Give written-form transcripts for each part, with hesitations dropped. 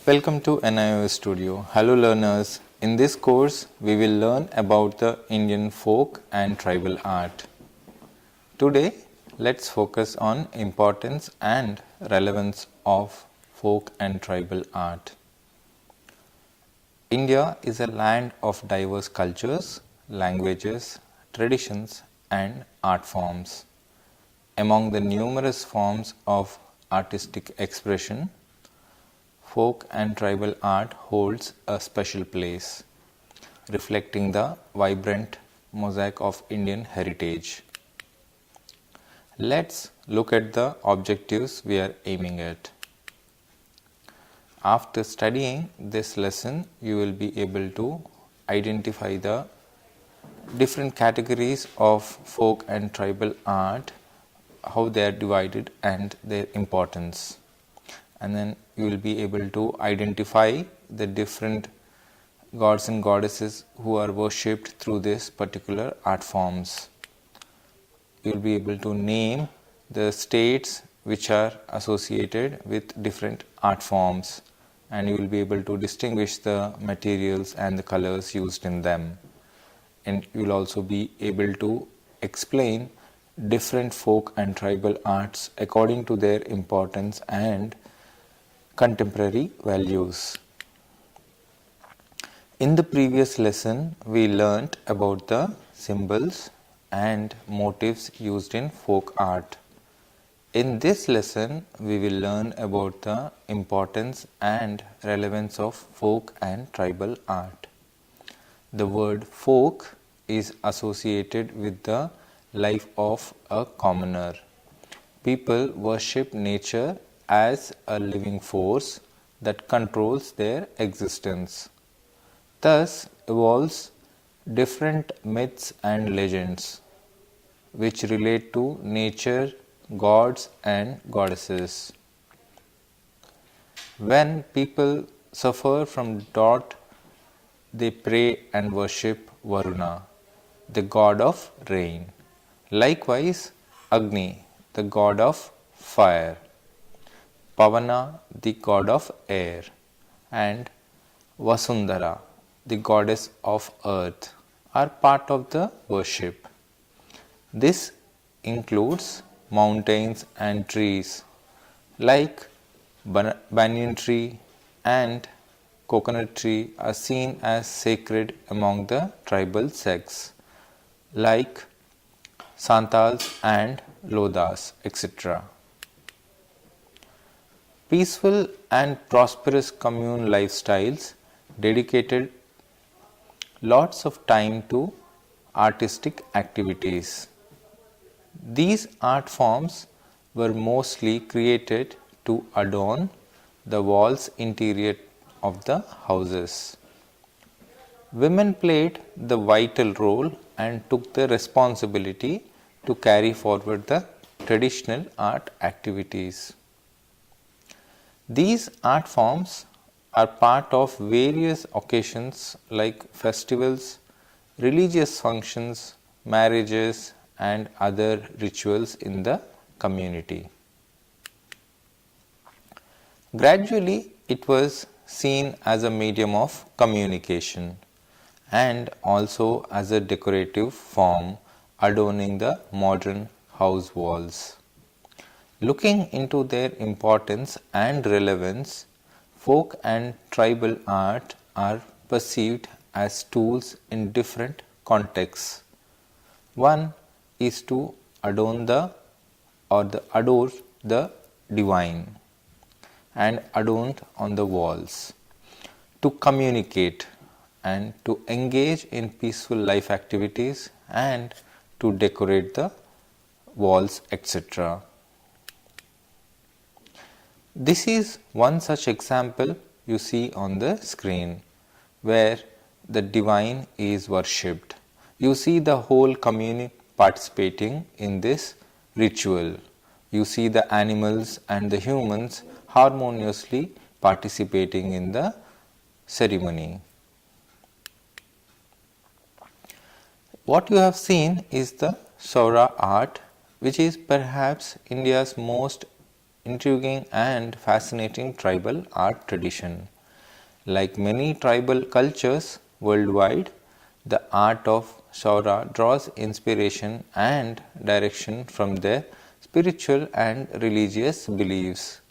Welcome to NIOS Studio. Hello learners. In this course, we will learn about the Indian folk and tribal art. Today, let's focus on importance and relevance of folk and tribal art. India is a land of diverse cultures, languages, traditions and art forms. Among the numerous forms of artistic expression, folk and tribal art holds a special place, reflecting the vibrant mosaic of Indian heritage. Let's look at the objectives we are aiming at. After studying this lesson, you will be able to identify the different categories of folk and tribal art, how they are divided and their importance. And then you will be able to identify the different gods and goddesses who are worshipped through this particular art forms. You will be able to name the states which are associated with different art forms, and you will be able to distinguish the materials and the colors used in them. And you will also be able to explain different folk and tribal arts according to their importance and contemporary values. In the previous lesson, we learnt about the symbols and motifs used in folk art. In this lesson, we will learn about the importance and relevance of folk and tribal art. The word folk is associated with the life of a commoner. People worship nature as a living force that controls their existence. Thus evolves different myths and legends which relate to nature, gods and goddesses. When people suffer from drought, they pray and worship Varuna, the god of rain. Likewise, Agni, the god of fire, Pavana, the god of air, and Vasundhara, the goddess of earth, are part of the worship. This includes mountains and trees like banyan tree and coconut tree are seen as sacred among the tribal sects like Santals and Lodas, etc. Peaceful and prosperous commune lifestyles dedicated lots of time to artistic activities. These art forms were mostly created to adorn the walls interior of the houses. Women played the vital role and took the responsibility to carry forward the traditional art activities. These art forms are part of various occasions like festivals, religious functions, marriages, and other rituals in the community. Gradually, it was seen as a medium of communication and also as a decorative form adorning the modern house walls. Looking into their importance and relevance, folk and tribal art are perceived as tools in different contexts. One is to adorn adore the divine and adorned on the walls, to communicate and to engage in peaceful life activities and to decorate the walls, etc. This is one such example you see on the screen where the divine is worshipped. You see the whole community participating in this ritual. You see the animals and the humans harmoniously participating in the ceremony. What you have seen is the Saura art, which is perhaps India's most intriguing and fascinating tribal art tradition. Like many tribal cultures worldwide, the art of Saura draws inspiration and direction from their spiritual and religious beliefs.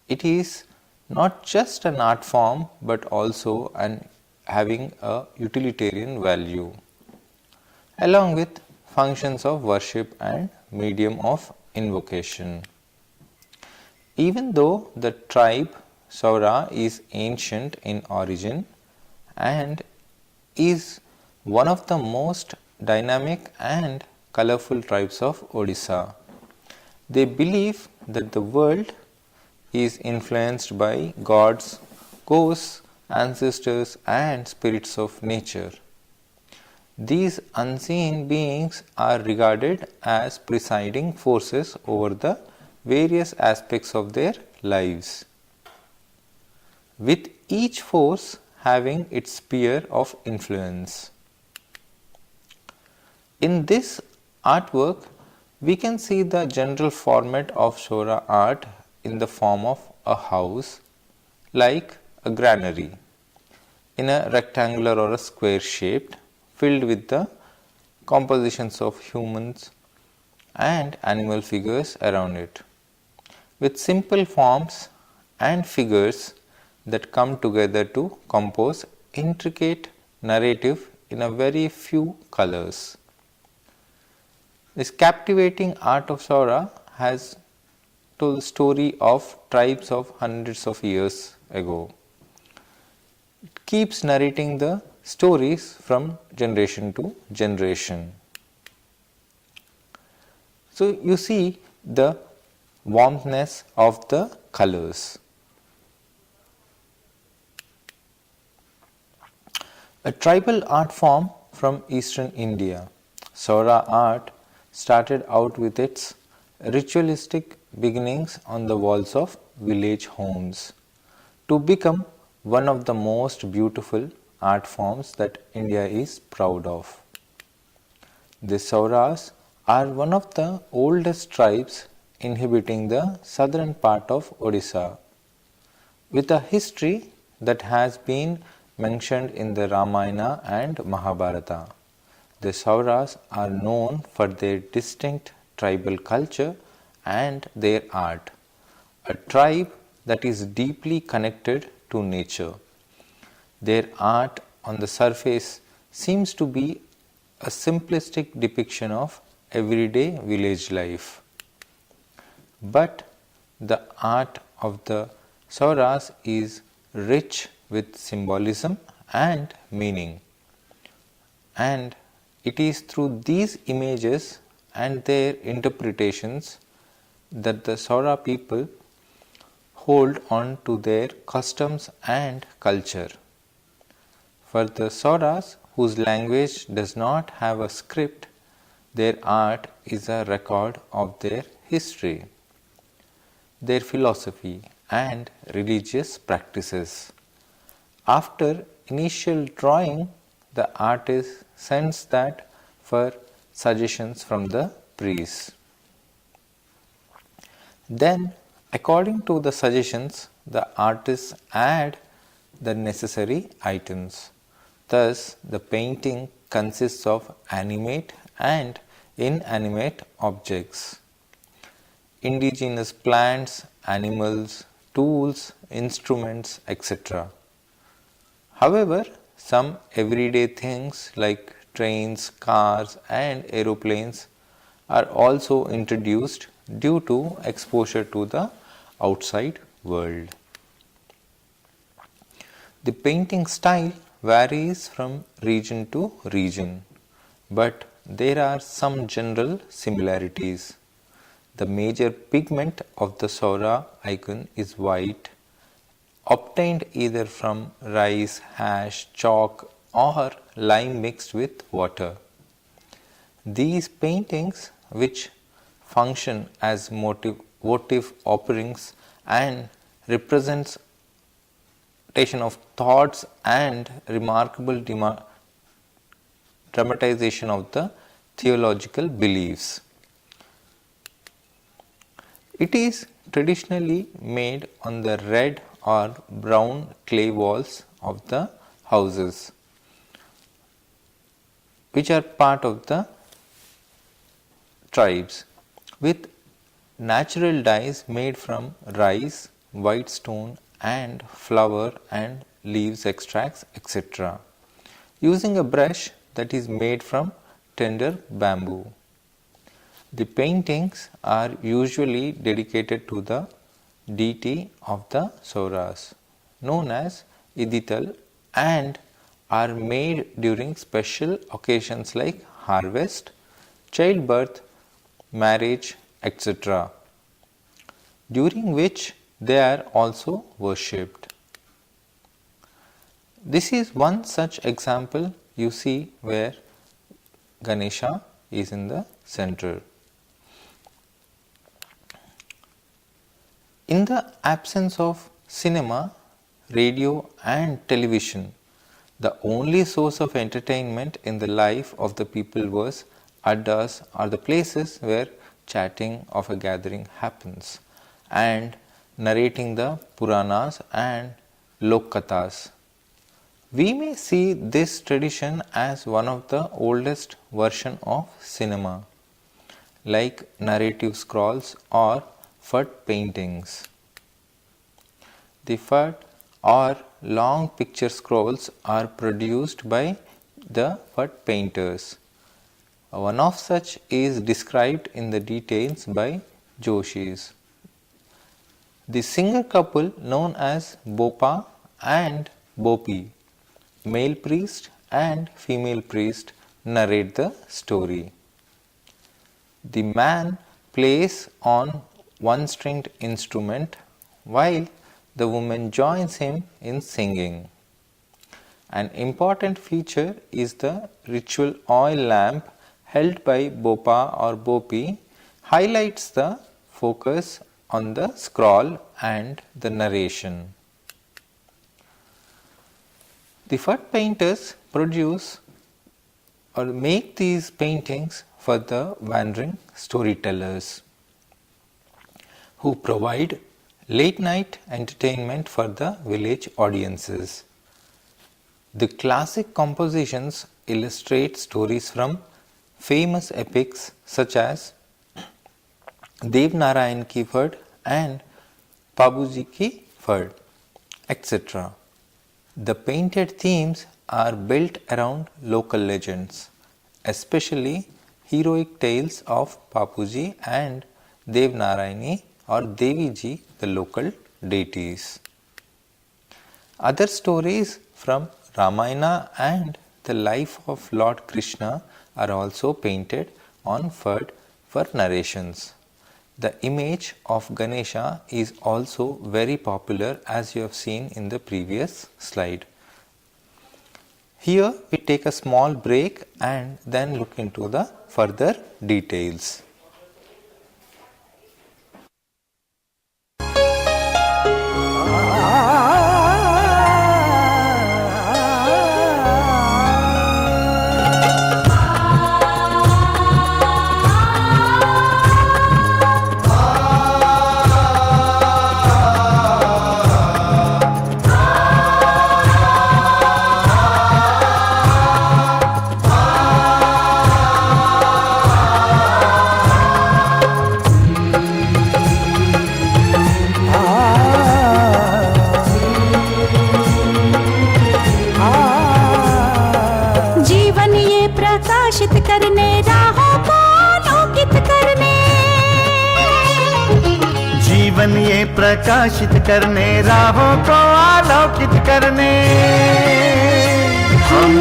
It is not just an art form but also having a utilitarian value, along with functions of worship and medium of invocation. Even though the tribe Saura is ancient in origin and is one of the most dynamic and colorful tribes of Odisha, they believe that the world is influenced by gods, ghosts, ancestors, and spirits of nature. These unseen beings are regarded as presiding forces over the various aspects of their lives, with each force having its sphere of influence. In this artwork, we can see the general format of Saura art in the form of a house, like a granary, in a rectangular or a square shaped, filled with the compositions of humans and animal figures around it, with simple forms and figures that come together to compose intricate narrative in a very few colors. This captivating art of Saura has told the story of tribes of hundreds of years ago. It keeps narrating the stories from generation to generation. So you see the warmthness of the colors. A tribal art form from eastern India, Saura art started out with its ritualistic beginnings on the walls of village homes to become one of the most beautiful art forms that India is proud of. The Sauras are one of the oldest tribes inhabiting the southern part of Odisha, with a history that has been mentioned in the Ramayana and Mahabharata. The Sauras are known for their distinct tribal culture and their art, a tribe that is deeply connected to nature. Their art on the surface seems to be a simplistic depiction of everyday village life. But the art of the Sauras is rich with symbolism and meaning. And it is through these images and their interpretations that the Saura people hold on to their customs and culture. For the Sauras, whose language does not have a script, their art is a record of their history, their philosophy, and religious practices. After initial drawing, the artist sends that for suggestions from the priests. Then, according to the suggestions, the artists add the necessary items. Thus, the painting consists of animate and inanimate objects, indigenous plants, animals, tools, instruments, etc. However, some everyday things like trains, cars, and aeroplanes are also introduced due to exposure to the outside world. The painting style varies from region to region, but there are some general similarities. The major pigment of the Saura icon is white, obtained either from rice, ash, chalk, or lime mixed with water. These paintings, which function as votive offerings and representation of thoughts and remarkable dramatization of the theological beliefs. It is traditionally made on the red or brown clay walls of the houses, which are part of the tribes, with natural dyes made from rice, white stone and flower and leaves extracts, etc., using a brush that is made from tender bamboo. The paintings are usually dedicated to the deity of the Sauras, known as Idital, and are made during special occasions like harvest, childbirth, marriage, etc., during which they are also worshipped. This is one such example you see where Ganesha is in the center. In the absence of cinema, radio and television, the only source of entertainment in the life of the people was addas, or the places where chatting of a gathering happens, and narrating the Puranas and Lokkathas. We may see this tradition as one of the oldest version of cinema, like narrative scrolls or Phut paintings. The Phut or long picture scrolls are produced by the Phut painters. One of such is described in the details by Joshis. The singer couple known as Bopa and Bopi, male priest and female priest, narrate the story. The man plays on one-stringed instrument while the woman joins him in singing. An important feature is the ritual oil lamp held by Bopa or Bopi highlights the focus on the scroll and the narration. The Phut painters produce or make these paintings for the wandering storytellers, who provide late night entertainment for the village audiences. The classic compositions illustrate stories from famous epics such as Dev Narayan ki Phut and Babuji ki Phut, etc. The painted themes are built around local legends, especially heroic tales of Bapuji and Dev Narayani or Devi Ji, the local deities. Other stories from Ramayana and the life of Lord Krishna are also painted on Phut for narrations. The image of Ganesha is also very popular, as you have seen in the previous slide. Here we take a small break and then look into the further details. प्रकाशित करने राहों को आलोकित करने हम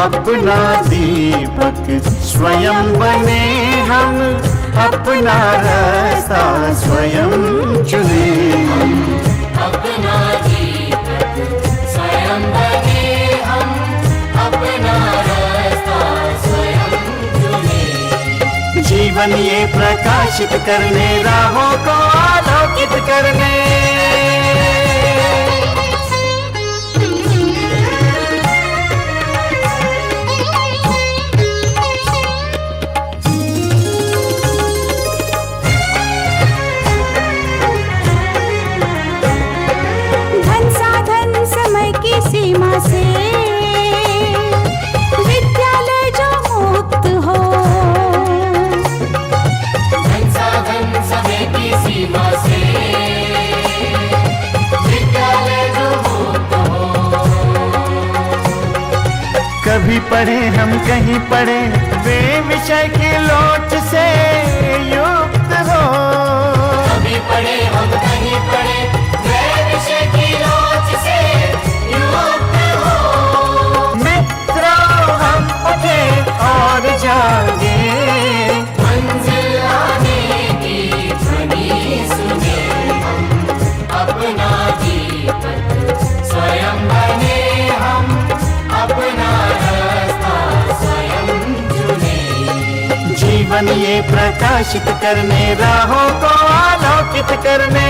अपना दीपक स्वयं बने, हम अपना रास्ता स्वयं चुने, हम अपना दीपक स्वयं बने, हम अपना रास्ता स्वयं चुने। जीवन ये प्रकाशित करने राहों को आलोकित करने। पढ़े हम कहीं पढ़े वे विषय की लोच से युक्त हो। कभी पढ़े हम कहीं पढ़े वे विषय की लोच से युक्त हो। मित्रों हम उठे और जागे, मंजिल आने की ध्वनि सुने हम, अपना दीपक स्वयं बने हम, अपना रास्ता स्वयं चुने। जीवन ये प्रकाशित करने, राहों को आलोकित करने।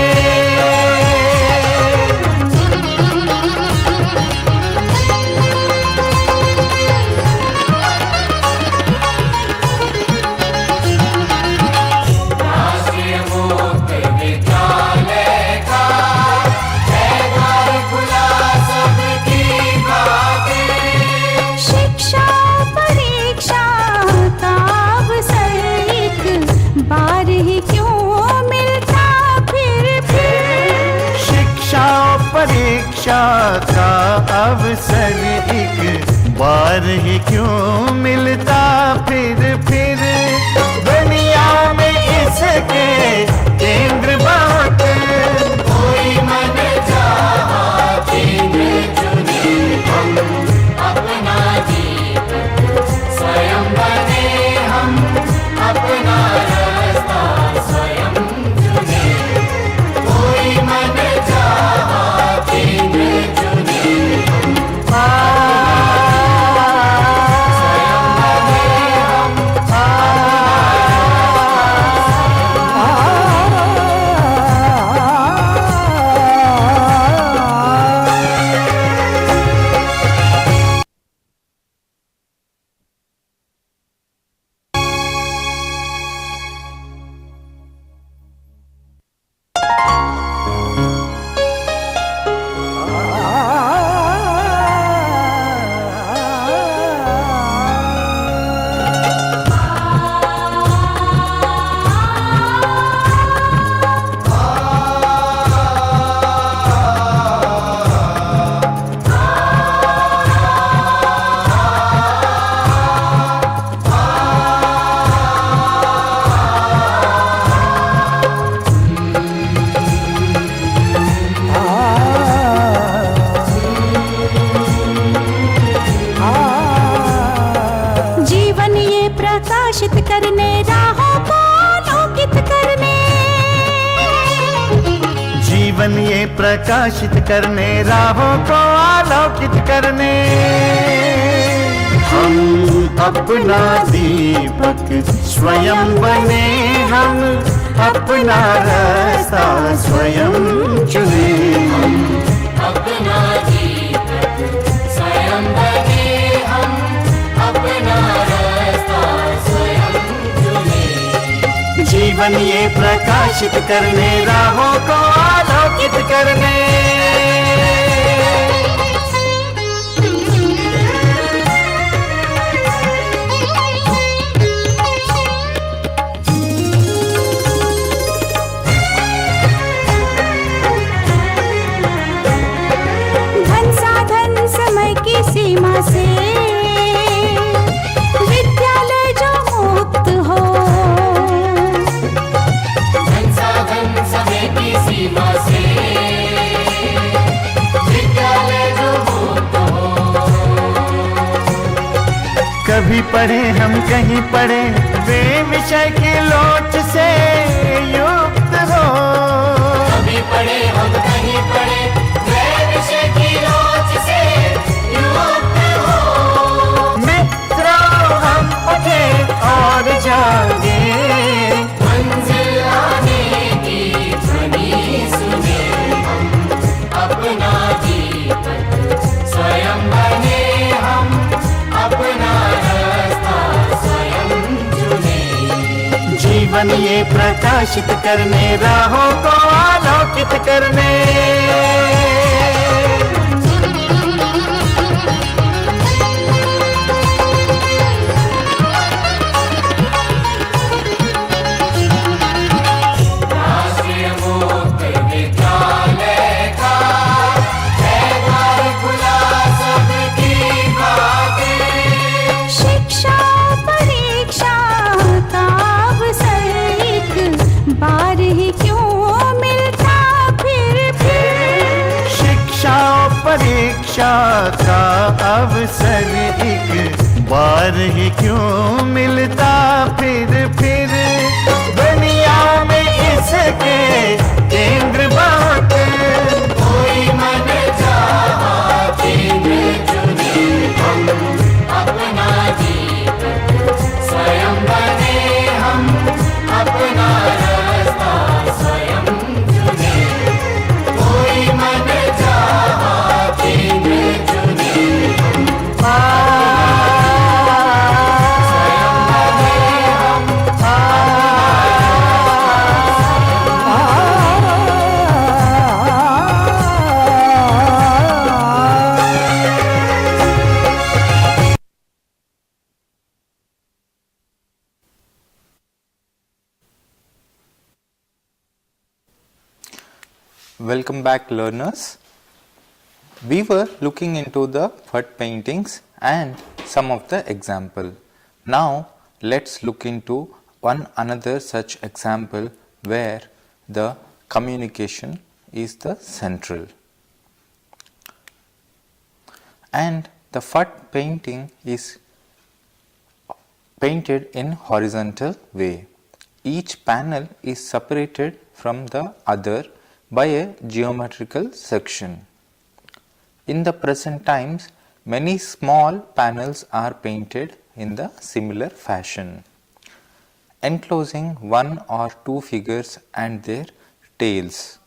राष्ट्रीय मुक्त विद्यालय का है द्वार खुला सबकी बातें। शिक्षा परीक्षा का अवसर एक बार ही क्यों मिलता फिर। शिक्षा परीक्षा का अवसर एक बार ही क्यों मिलता फिर। दुनिया में इसके केंद्र बहुत, कोई मन चाहा केंद्र चुने हम, अपना दीपक स्वयं बने हम, अपना रास्ता स्वयं चुने। कोई मन चाहा केंद्र चुने हम, स्वयं बने हम, जीवन ये प्रकाशित करने, राहों को आलोकित करने। जीवन ये प्रकाशित करने, राहों को आलोकित करने। हम अपना दीपक स्वयं बने हम, अपना रास्ता स्वयं चुने। अपना दीपक स्वयं बने हम, अपना रास्ता स्वयं चुने। जीवन ये प्रकाशित करने, राहों को आलोकित करने। धन साधन समय की सीमा से विद्यालय जो मुक्त हो। संसाधन समय की सीमा से विद्यालय जो मुक्त हो। कभी पढ़े हम कहीं पढ़े वे विषय की लोच से युक्त हो। कभी पढ़े हम कहीं पढ़े वे विषय की लोच से युक्त हो। मित्रों हम उठे और जागे, मंजिल आने की ध्वनि सुने हम, अपना दीपक स्वयं बने हम, अपना रास्ता स्वयं चुने। जीवन ये प्रकाशित करने, राहों को आलोकित करने। राष्ट्रीय मुक्त विद्यालय का है द्वार खुला सबकी बातें। आशा का अवसर एक बार ही क्यों मिलता फिर दुनिया में इसके केंद्र बहुत कोई मन चाहा केंद्र चुने हम अपना जीवन स्वयं बने हम अपना रास्ता स्वयं चुने कोई मन चाहा केंद्र चुने Welcome back, learners. We were looking into the Phat paintings and some of the example. Now let's look into one another such example where the communication is the central. And the Phat painting is painted in horizontal way. Each panel is separated from the other by a geometrical section. In the present times, many small panels are painted in the similar fashion, enclosing one or two figures and their tails.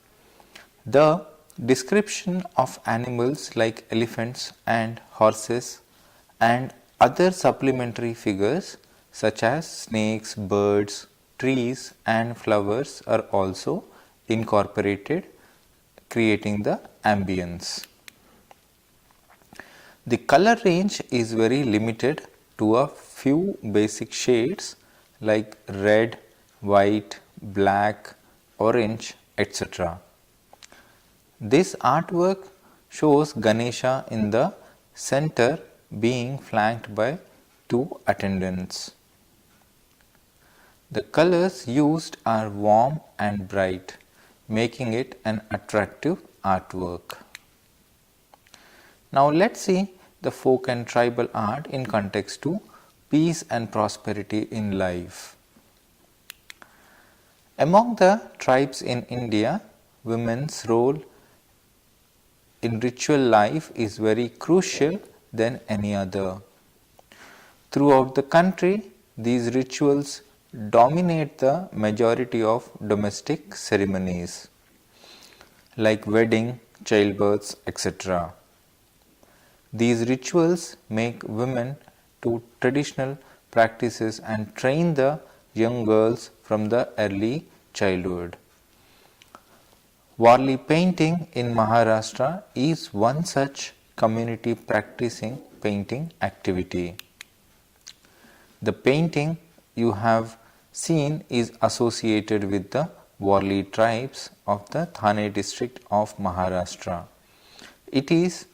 The description of animals like elephants and horses and other supplementary figures such as snakes, birds, trees and flowers are also incorporated, creating the ambience. The color range is very limited to a few basic shades like red, white, black, orange, etc. This artwork shows Ganesha in the center being flanked by two attendants. The colors used are warm and bright, making it an attractive artwork. Now let's see the folk and tribal art in context to peace and prosperity in life. Among the tribes in India, women's role in ritual life is very crucial than any other. Throughout the country, these rituals dominate the majority of domestic ceremonies like wedding, childbirths, etc. These rituals make women to traditional practices and train the young girls from the early childhood. Warli painting in Maharashtra is one such community practicing painting activity. The painting you have seen is associated with the Warli tribes of the Thane district of Maharashtra. It is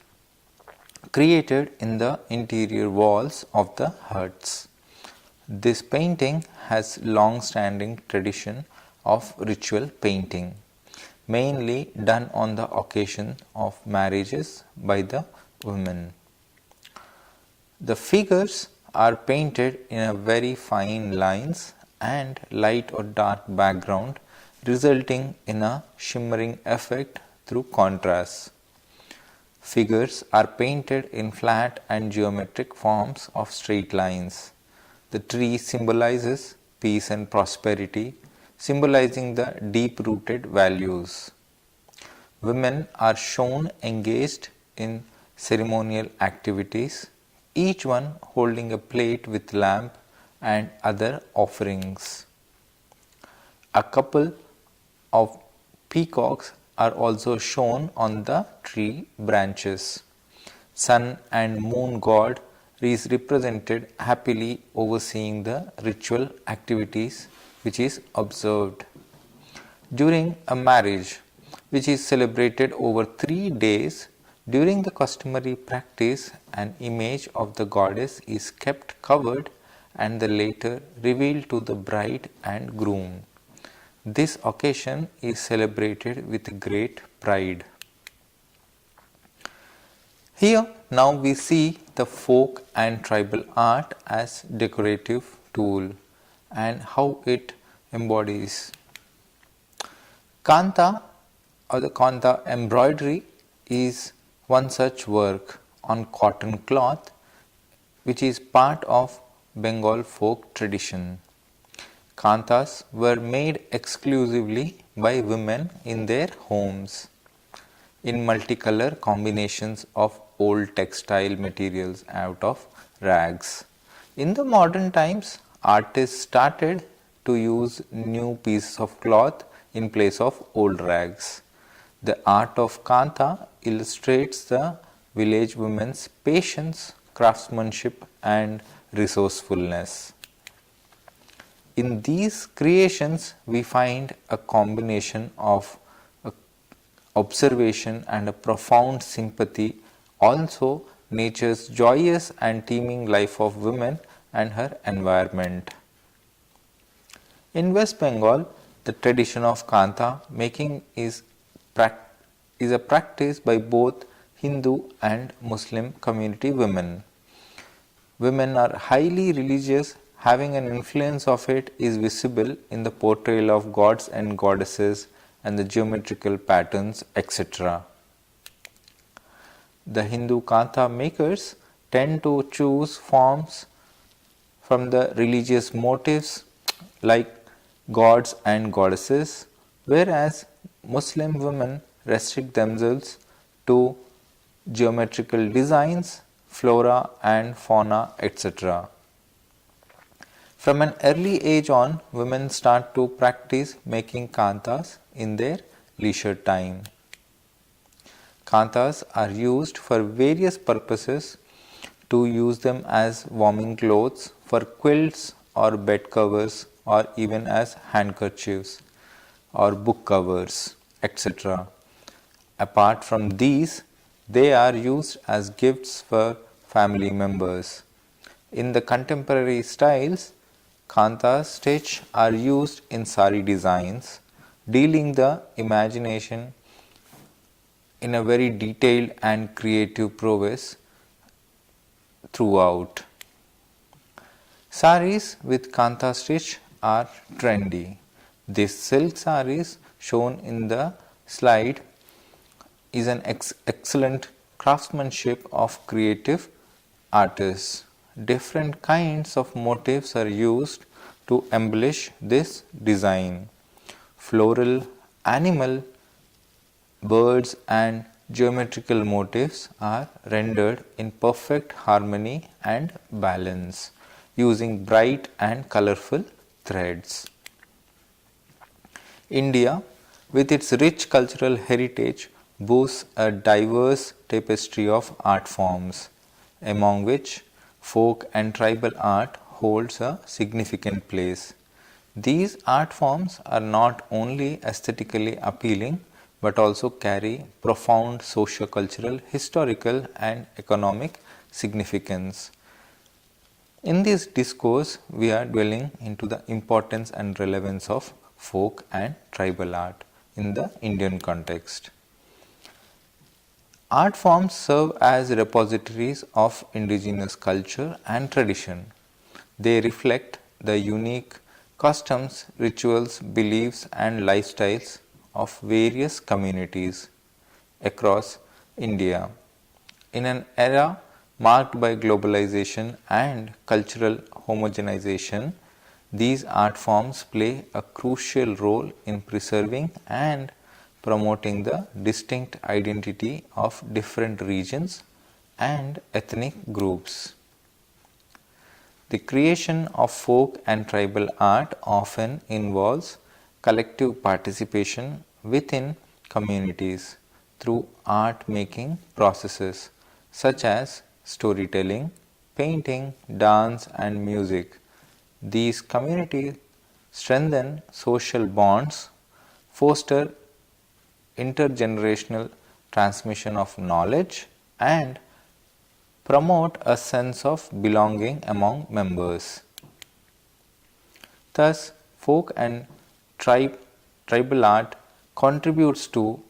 created in the interior walls of the huts. This painting has long-standing tradition of ritual painting, mainly done on the occasion of marriages by the women. The figures are painted in a very fine lines and light or dark background, resulting in a shimmering effect through contrast. Figures are painted in flat and geometric forms of straight lines. The tree symbolizes peace and prosperity, symbolizing the deep-rooted values. Women are shown engaged in ceremonial activities, each one holding a plate with lamp and other offerings. A couple of peacocks are also shown on the tree branches. Sun and moon god is represented happily overseeing the ritual activities which is observed. During a marriage, which is celebrated over 3 days, during the customary practice, an image of the goddess is kept covered and the later revealed to the bride and groom. This occasion is celebrated with great pride. Here now we see the folk and tribal art as decorative tool and how it embodies. Kanta or the Kanta embroidery is one such work on cotton cloth which is part of Bengal folk tradition. Kantas were made exclusively by women in their homes in multicolor combinations of old textile materials out of rags. In the modern times, artists started to use new pieces of cloth in place of old rags. The art of Kanta illustrates the village women's patience, craftsmanship, and resourcefulness. In these creations, we find a combination of observation and a profound sympathy, also nature's joyous and teeming life of women and her environment. In West Bengal, the tradition of Kanta making is a practice by both Hindu and Muslim community women. Women are highly religious, having an influence of it is visible in the portrayal of gods and goddesses and the geometrical patterns, etc. The Hindu Kantha makers tend to choose forms from the religious motifs like gods and goddesses, whereas Muslim women restrict themselves to geometrical designs, flora and fauna, etc. From an early age on, women start to practice making kanthas in their leisure time. Kanthas are used for various purposes, to use them as warming clothes, for quilts or bed covers, or even as handkerchiefs or book covers, etc. Apart from these, they are used as gifts for family members. In the contemporary styles, Kantha stitch are used in sari designs, dealing the imagination in a very detailed and creative prowess throughout. Saris with Kantha stitch are trendy. These silk saris shown in the slide is an excellent craftsmanship of creative artists. Different kinds of motifs are used to embellish this design. Floral, animal, birds and geometrical motifs are rendered in perfect harmony and balance using bright and colorful threads. India, with its rich cultural heritage, boasts a diverse tapestry of art forms, among which folk and tribal art holds a significant place. These art forms are not only aesthetically appealing but also carry profound socio-cultural, historical and economic significance. In this discourse, we are dwelling into the importance and relevance of folk and tribal art in the Indian context. Art forms serve as repositories of indigenous culture and tradition. They reflect the unique customs, rituals, beliefs and lifestyles of various communities across India. In an era marked by globalization and cultural homogenization, these art forms play a crucial role in preserving and promoting the distinct identity of different regions and ethnic groups. The creation of folk and tribal art often involves collective participation within communities through art making processes such as storytelling, painting, dance and music. These communities strengthen social bonds, foster intergenerational transmission of knowledge and promote a sense of belonging among members. Thus, folk and tribal art contributes to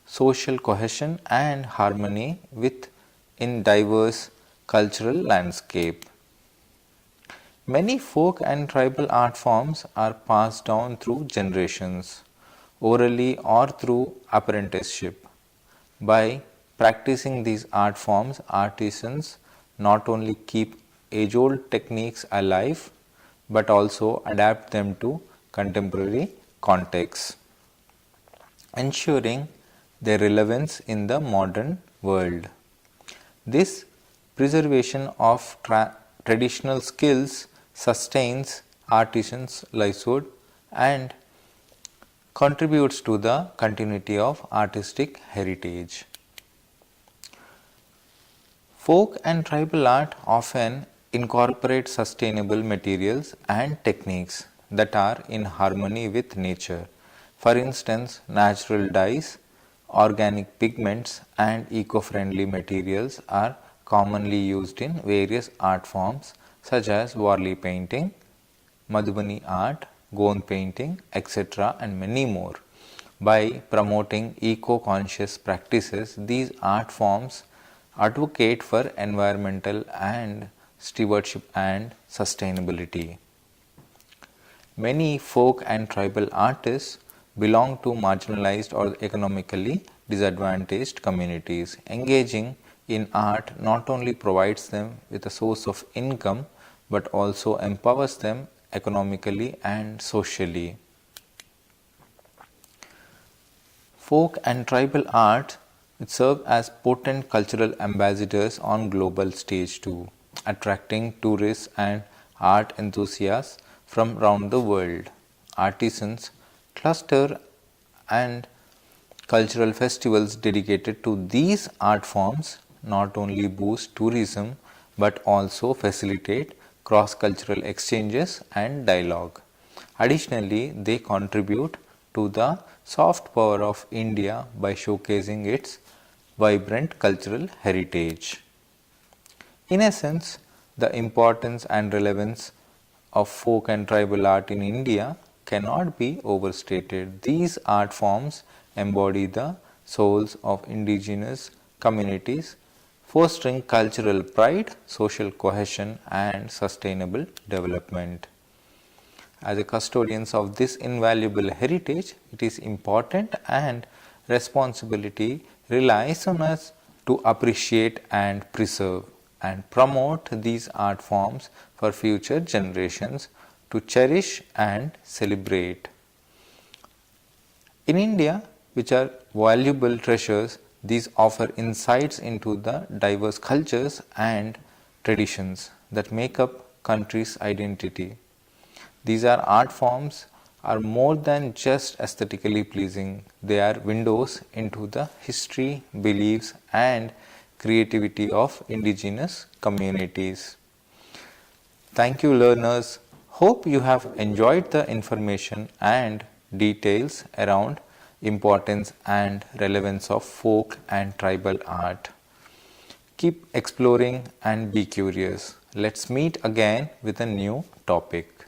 social cohesion and harmony with in diverse cultural landscape. Many folk and tribal art forms are passed down through generations, orally or through apprenticeship. By practicing these art forms, artisans not only keep age old techniques alive but also adapt them to contemporary contexts, ensuring their relevance in the modern world. This preservation of traditional skills sustains artisans' livelihood and contributes to the continuity of artistic heritage. Folk and tribal art often incorporate sustainable materials and techniques that are in harmony with nature. For instance, natural dyes, organic pigments, and eco friendly materials are commonly used in various art forms such as Warli painting, Madhubani art, Gond painting, etc., and many more. By promoting eco conscious practices, these art forms advocate for environmental and stewardship and sustainability. Many folk and tribal artists belong to marginalized or economically disadvantaged communities. Engaging in art not only provides them with a source of income but also empowers them economically and socially. Folk and tribal art serve as potent cultural ambassadors on global stage too, attracting tourists and art enthusiasts from around the world. Artisans cluster and cultural festivals dedicated to these art forms not only boost tourism but also facilitate cross cultural exchanges and dialogue. Additionally, they contribute to the soft power of India by showcasing its vibrant cultural heritage. In essence, the importance and relevance of folk and tribal art in India cannot be overstated. These art forms embody the souls of indigenous communities, fostering cultural pride, social cohesion, and sustainable development. As a custodians of this invaluable heritage, it is important and responsibility relies on us to appreciate and preserve and promote these art forms for future generations to cherish and celebrate. In India, which are valuable treasures, these offer insights into the diverse cultures and traditions that make up country's identity. These are art forms are more than just aesthetically pleasing. They are windows into the history, beliefs and creativity of indigenous communities. Thank you learners. Hope you have enjoyed the information and details around importance and relevance of folk and tribal art. Keep exploring and be curious. Let's meet again with a new topic.